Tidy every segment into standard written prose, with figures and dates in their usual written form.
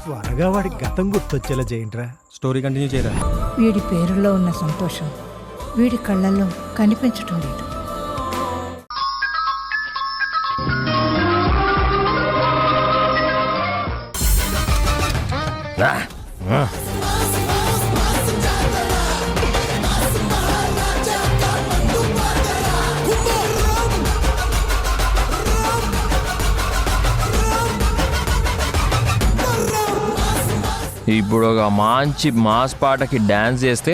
త్వరగా వాడి గతం గుర్తొచ్చేలా చేయండిరా. స్టోరీ కంటిన్యూ చేయరా. వీడి పేరులో ఉన్న సంతోషం వీడి కళ్ళల్లో కనిపించటం లేదు. ఇప్పుడు ఒక మంచి మాస్ పాటకి డాన్స్ చేస్తే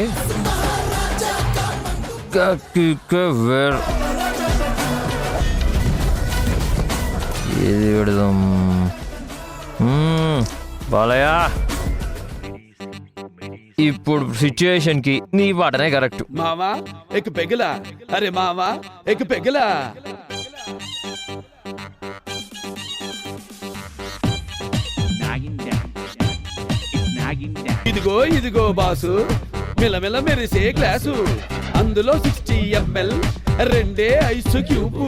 ఇది పెడదాం. బాలయ్య, ఇప్పుడు సిచ్యుయేషన్ కి నీ పాటనే కరెక్ట్. మావా ఎక్ పెగలా, అరే మావా ఎక్ పెగలా. ఇదిగో ఇదిగో బాసు, మిలమిల మెరిసే గ్లాసు, అందులో 60 ml రెండే ఐస్ క్యూబ్,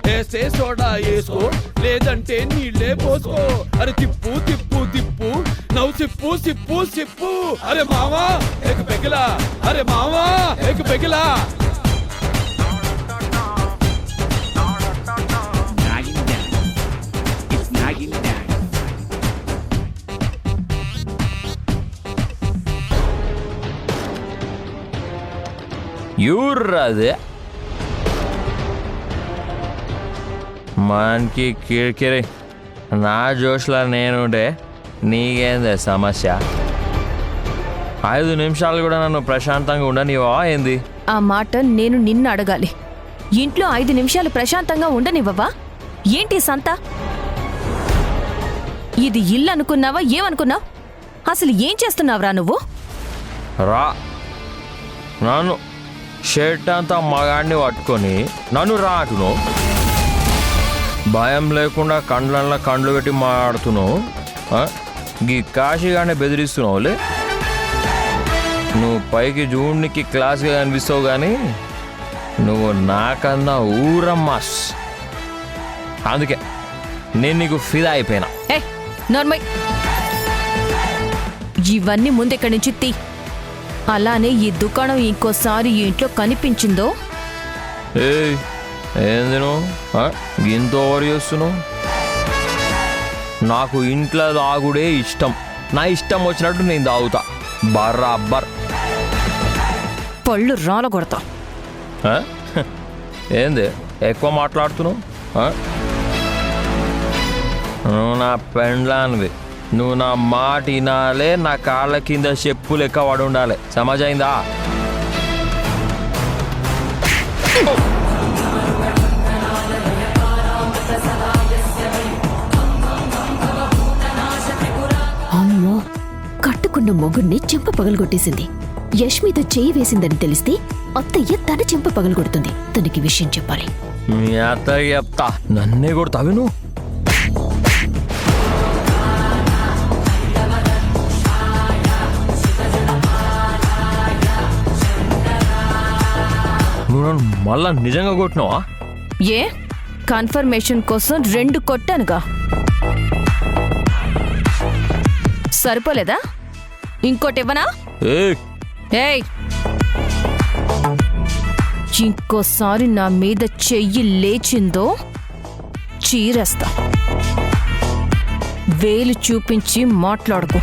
వేసే సోడా వేసుకో లేదంటే నీళ్ళే పోసుకో. అరే తిప్పు తిప్పు తిప్పు, నవ్వు సిప్పు సిప్పు సిప్పు. అరే మావా ఎక్ పెగలా, అరే మావా ఎక్ పెగలా. యూర్రాదే మనకి కిరికిరి. నా జోష్లా నేనుంటే నీకేందే సమస్య? 5 నిమిషాలు కూడా నన్ను ప్రశాంతంగా ఉండనివా ఏంది? ఆ మాట నేను నిన్ను అడగాలి. ఇంట్లో 5 నిమిషాలు ప్రశాంతంగా ఉండనివ్వవా ఏంటి సంత? ఇది ఇల్లు అనుకున్నావా ఏమనుకున్నావు? అసలు ఏం చేస్తున్నావురా నువ్వు? రా, నన్ను షర్ట్ అంతా మగాడిని పట్టుకొని నన్ను రాటును భయం లేకుండా కండ్లల్లో కండ్లు పెట్టి మాట్లాడుతున్నావు. గీ కాశీగానే బెదిరిస్తున్నావులే. నువ్వు పైకి జూన్నికి క్లాస్గా కనిపిస్తావు కానీ నువ్వు నాకన్నా ఊరమ్మాస్. అందుకే నేను నీకు ఫిదా అయిపోయినా. నార్మల్, ఇవన్నీ ముందెక్కడి నుంచి తీ. అలానే ఈ దుకాణం ఇంకోసారి ఈ ఇంట్లో కనిపించిందో ఏంది నువ్వు గింత ఓవర్ చేస్తున్నావు? నాకు ఇంట్లో తాగుడే ఇష్టం. నా ఇష్టం వచ్చినట్టు నేను తాగుతా బర్రాబ్బర్. పళ్ళు రాలగొడతా. ఏంది ఎక్కువ మాట్లాడుతున్నావు? నువ్వు నా పెండ్లానివి. నువ్వు నా మాట వినాలే, నా కాళ్ళ కింద చెప్పు లెక్క పడి ఉండాలి. సమాజైందా? అమ్మో, కట్టుకున్న మొగుణ్ణి చెంప పగలగొట్టేసింది. యష్మిత చేయి వేసిందని తెలిస్తే అత్తయ్య తన చెంప పగలగొడుతుంది. తనకి విషయం చెప్పాలి. మీ అత్తయ్య చెప్తా. నన్నే కొడతావి నువ్వు? నువ్వు మళ్ళా నిజంగా కొట్టినావా? ఏ కన్ఫర్మేషన్ కోసం 2 కొట్టానుగా. సరిపోలేదా? ఇంకోటివ్వనా? ఏయ్, ఇంకోసారి నా మీద చెయ్యి లేచిందో చీరేస్తా. వేలు చూపించి మాట్లాడుకో,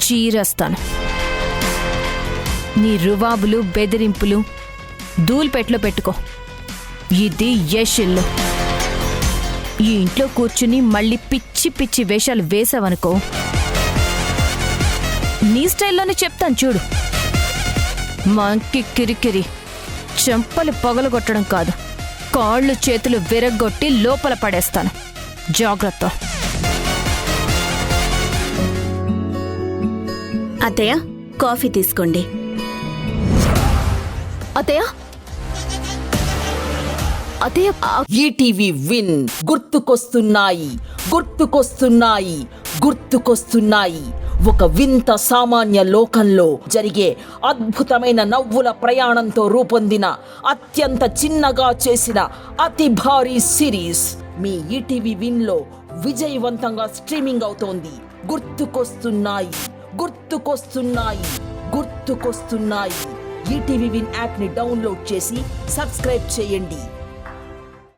చీరేస్తాను. నీ రువాబులు బెదిరింపులు దూల్పెట్లో పెట్టుకో. ఇది యష్ ఇల్లు. ఈ ఇంట్లో కూర్చుని మళ్ళీ పిచ్చి పిచ్చి వేషాలు వేసావనుకో, నీ స్టైల్లోనే చెప్తాను చూడు. మంకి కిరికిరి చెంపలు పగలగొట్టడం కాదు, కాళ్ళు చేతులు విరగ్గొట్టి లోపల పడేస్తాను. జాగ్రత్త. అత్తయ్య, కాఫీ తీసుకోండి. అత్తయ్య, అత్తయ్య. ఈటీవీ విన్ గుర్తుకొస్తున్నాయి, గుర్తుకొస్తున్నాయి, గుర్తుకొస్తున్నాయి. ఒక వింత సామాన్య లోకంలో జరిగే అద్భుతమైన నవ్వుల ప్రయాణంతో రూపొందిన అత్యంత చిన్నగా చేసిన అతి భారీ సిరీస్ మీ ఈటీవీ విన్లో విజయవంతంగా స్ట్రీమింగ్ అవుతోంది. గుర్తుకొస్తున్నాయి, గుర్తుకొస్తున్నాయి, గుర్తుకొస్తున్నాయి. ఈటీవీ విన్ యాప్ ని డౌన్లోడ్ చేసి సబ్స్క్రైబ్ చేయండి.